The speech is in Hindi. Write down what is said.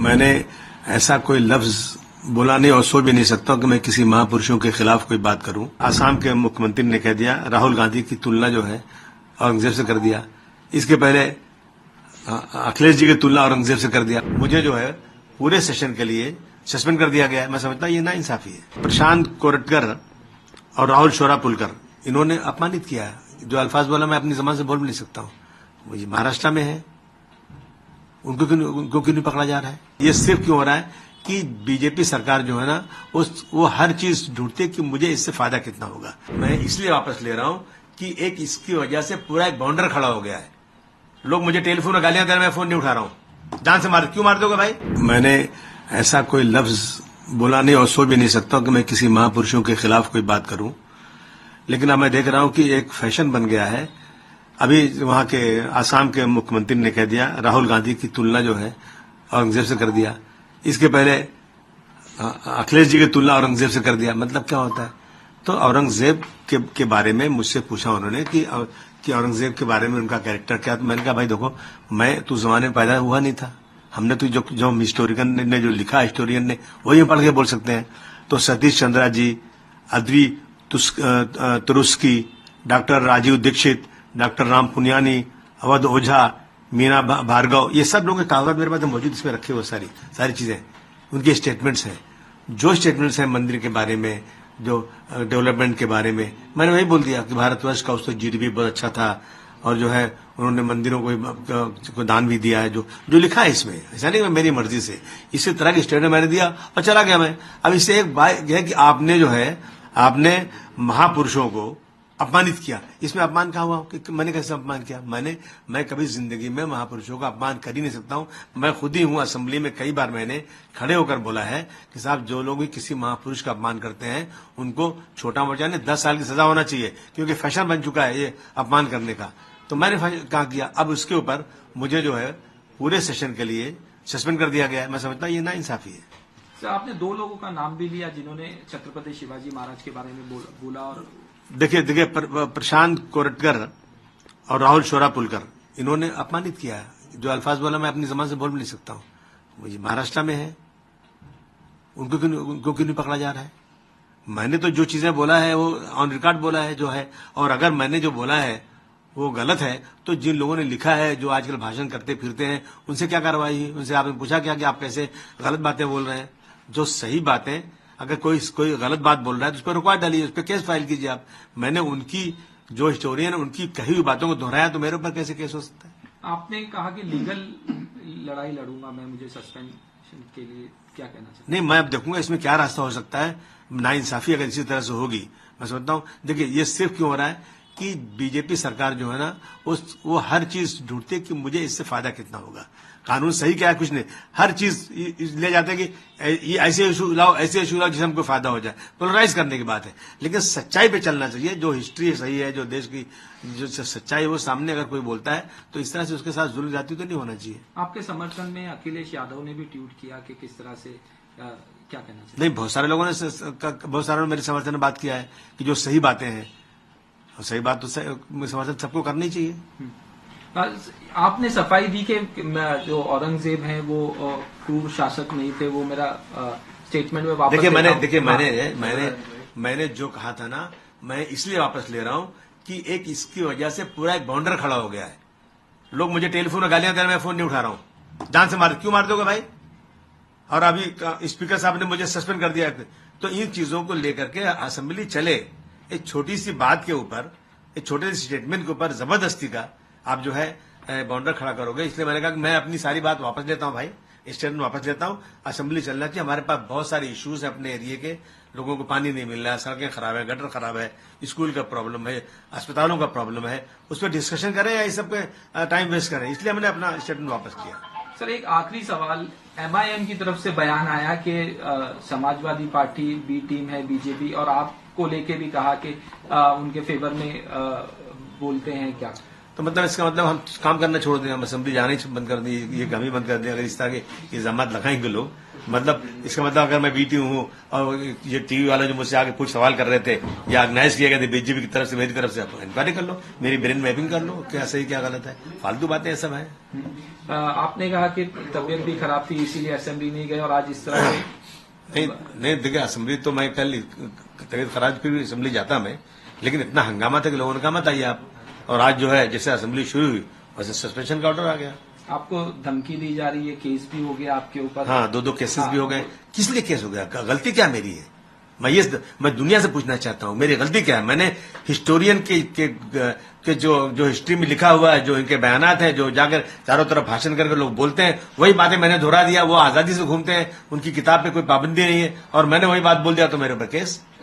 मैंने ऐसा कोई लफ्ज बोला नहीं और सोच भी नहीं सकता कि मैं किसी महापुरुषों के खिलाफ कोई बात करूं। आसाम के मुख्यमंत्री ने कह दिया, राहुल गांधी की तुलना जो है औरंगजेब से कर दिया। इसके पहले अखिलेश जी की तुलना औरंगजेब से कर दिया। मुझे जो है पूरे सेशन के लिए सस्पेंड कर दिया गया है। मैं समझता हूं ये नाइंसाफी है। प्रशांत कोरटकर और राहुल शोरापुलकर इन्होंने अपमानित किया है। जो अल्फाज बोला मैं अपनी जबान से बोल भी नहीं सकता हूं। वो ये महाराष्ट्र में है, उनको क्यों नहीं पकड़ा जा रहा है? ये सिर्फ क्यों हो रहा है कि बीजेपी सरकार जो है ना वो हर चीज ढूंढती है कि मुझे इससे फायदा कितना होगा। मैं इसलिए वापस ले रहा हूं कि एक इसकी वजह से पूरा एक बाउंडर खड़ा हो गया है। लोग मुझे टेलीफोन और गालियां दे रहे हैं, मैं फोन नहीं उठा रहा हूं। जान से क्यों मार दोगे भाई? मैंने ऐसा कोई लफ्ज बोला नहीं और सोच भी नहीं सकता कि मैं किसी महापुरुषों के खिलाफ कोई बात करूं। लेकिन अब मैं देख रहा हूं कि एक फैशन बन गया है। अभी वहां के आसाम के मुख्यमंत्री ने कह दिया, राहुल गांधी की तुलना जो है औरंगजेब से कर दिया। इसके पहले अखिलेश जी की तुलना औरंगजेब से कर दिया। मतलब क्या होता है? तो औरंगजेब के बारे में मुझसे पूछा उन्होंने कि औरंगजेब के बारे में उनका कैरेक्टर क्या। तो मैंने कहा भाई देखो, मैं तो जमाने में पैदा हुआ नहीं था। हमने तो जो हिस्टोरियन ने जो लिखा, हिस्टोरियन ने वही हम पढ़ के बोल सकते हैं। तो सतीश चंद्रा जी, अद्वी तुरुस्की, डॉक्टर राजीव दीक्षित, डॉक्टर राम पुनियानी, अवध ओझा, मीना भार्गव, ये सब लोगों के कागजात मेरे पास मौजूद, इसमें रखे हुए सारी चीजें उनके स्टेटमेंट्स हैं। जो स्टेटमेंट्स हैं मंदिर के बारे में, जो डेवलपमेंट के बारे में, मैंने वही बोल दिया कि भारतवर्ष का उसको जीडीपी बहुत अच्छा था और जो है उन्होंने मंदिरों को दान भी दिया है। जो लिखा है इसमें, ऐसा नहीं मेरी मर्जी से, इसी तरह की स्टेटमेंट मैंने दिया और चला गया मैं। अब इससे एक बात यह है कि आपने महापुरुषों को अपमानित किया। इसमें अपमान कहाँ हुआ कि मैंने कैसे अपमान किया? मैं कभी जिंदगी में महापुरुषों का अपमान कर ही नहीं सकता हूं। मैं खुद ही हूं, असेंबली में कई बार मैंने खड़े होकर बोला है कि साहब जो लोग भी किसी महापुरुष का अपमान करते हैं उनको छोटा मोटा नहीं 10 साल की सजा होना चाहिए, क्योंकि फैशन बन चुका है ये अपमान करने का। तो मैंने कहा किया। अब उसके ऊपर मुझे जो है पूरे सेशन के लिए सस्पेंड कर दिया गया है। मैं समझता हूं ये नाइंसाफी है। सर, आपने 2 लोगों का नाम भी लिया जिन्होंने छत्रपति शिवाजी महाराज के बारे में बोला और देखिए प्रशांत कोरटकर और राहुल शोरापुलकर इन्होंने अपमानित किया है। जो अल्फाज बोला मैं अपनी जबान से बोल भी नहीं सकता हूं। वो ये महाराष्ट्र में है, उनको क्यों नहीं पकड़ा जा रहा है? मैंने तो जो चीजें बोला है वो ऑन रिकॉर्ड बोला है जो है, और अगर मैंने जो बोला है वो गलत है तो जिन लोगों ने लिखा है, जो आजकल भाषण करते फिरते हैं, उनसे क्या कार्रवाई हुई? उनसे आपने पूछा क्या कि आप कैसे गलत बातें बोल रहे हैं? जो सही बातें, अगर कोई गलत बात बोल रहा है तो उस पर रुकवा डालिए, उस पर केस फाइल कीजिए आप। मैंने उनकी जो हिस्टोरियन उनकी कही हुई बातों को दोहराया तो मेरे ऊपर कैसे केस हो सकता है? आपने कहा कि लीगल लड़ाई लड़ूंगा मैं, मुझे सस्पेंशन के लिए क्या कहना चाहिए? नहीं, मैं अब देखूंगा इसमें क्या रास्ता हो सकता है। नाइंसाफी अगर इसी तरह से होगी, मैं समझता हूं, देखिए ये सिर्फ क्यों हो रहा है कि बीजेपी सरकार जो है ना वो हर चीज ढूंढती है कि मुझे इससे फायदा कितना होगा। कानून सही क्या है? कुछ नहीं, हर चीज ले जाते हैं कि ये ऐसे इशू लाओ जिससे हमको फायदा हो जाए। पोलराइज करने की बात है, लेकिन सच्चाई पे चलना चाहिए। जो हिस्ट्री सही है, जो देश की जो सच्चाई है वो सामने अगर कोई बोलता है तो इस तरह से उसके साथ जुल्म जाती तो नहीं होना चाहिए। आपके समर्थन में अखिलेश यादव ने भी ट्वीट किया कि किस तरह से क्या कहना चाहिए? नहीं, बहुत सारे लोगों ने मेरे समर्थन में बात किया है कि जो सही बातें हैं, सही बात तो समर्थन सबको करनी चाहिए। आपने सफाई दी कि जो औरंगजेब हैं वो क्रूर शासक नहीं थे, वो मेरा स्टेटमेंट में वापस मैंने जो कहा था ना, मैं इसलिए वापस ले रहा हूं कि एक इसकी वजह से पूरा एक बाउंडर खड़ा हो गया है। लोग मुझे टेलीफोन और गालियां दे रहे हैं, मैं फोन नहीं उठा रहा हूं। जान से क्यों मार दोगे भाई? और अभी स्पीकर साहब ने मुझे सस्पेंड कर दिया। तो इन चीजों को लेकर के असेंबली चले, एक छोटी सी बात के ऊपर, एक छोटे से स्टेटमेंट के ऊपर जबरदस्ती का आप जो है बाउंडर खड़ा करोगे। इसलिए मैंने कहा कि मैं अपनी सारी बात वापस लेता हूं भाई, स्टेटमेंट वापस लेता हूं। असेंबली चलना चाहिए। हमारे पास बहुत सारे इश्यूज है अपने एरिया के, लोगों को पानी नहीं मिल रहा है, सड़कें खराब है, गटर खराब है, स्कूल का प्रॉब्लम है, अस्पतालों का प्रॉब्लम है, उस पर डिस्कशन करें या इस सब पे टाइम वेस्ट करें। इसलिए मैंने अपना स्टेटमेंट वापस किया। सर, एक आखिरी सवाल, MIM की तरफ से बयान आया कि समाजवादी पार्टी बी टीम है बीजेपी, और आपको लेके भी कहा कि उनके फेवर में बोलते हैं क्या? तो मतलब इसका मतलब हम काम करना छोड़ दें, हम असेंबली जाना ही बंद कर दें, ये काम ही बंद कर दें अगर इस तरह के इल्जाम लगाएंगे लोग। मतलब इसका मतलब अगर मैं बीटी हूँ और ये टीवी वाले जो मुझसे आगे कुछ सवाल कर रहे थे या ऑर्गेनाइज किए गए थे बीजेपी की तरफ से, मेरी तरफ से, आप इंक्वायरी कर लो, मेरी ब्रेन मैपिंग कर लो, क्या सही क्या गलत है। फालतू बातें ये सब है। आपने कहा कि तबीयत भी खराब थी इसीलिए असेंबली नहीं गए और आज इस तरह से नहीं देखिए, असेंबली तो मैं कल तबीयत खराब फिर भी असेंबली जाता मैं, लेकिन इतना हंगामा था कि लोगों ने कहा मत आइए आप। और आज जो है जैसे असेंबली शुरू हुई वैसे सस्पेंशन का ऑर्डर आ गया। आपको धमकी दी जा रही है, केस भी हो गया आपके ऊपर। हाँ, दो केसेस भी हो गए। किस लिए केस हो गया? गलती क्या मेरी है? मैं दुनिया से पूछना चाहता हूं मेरी गलती क्या है। मैंने हिस्टोरियन के जो हिस्ट्री में लिखा हुआ है, जो इनके बयानात हैं, जो जाकर चारों तरफ भाषण करके लोग बोलते हैं, वही बातें मैंने दोहरा दिया। वो आजादी से घूमते हैं, उनकी किताब पे कोई पाबंदी नहीं है और मैंने वही बात बोल दिया तो मेरे ऊपर केस।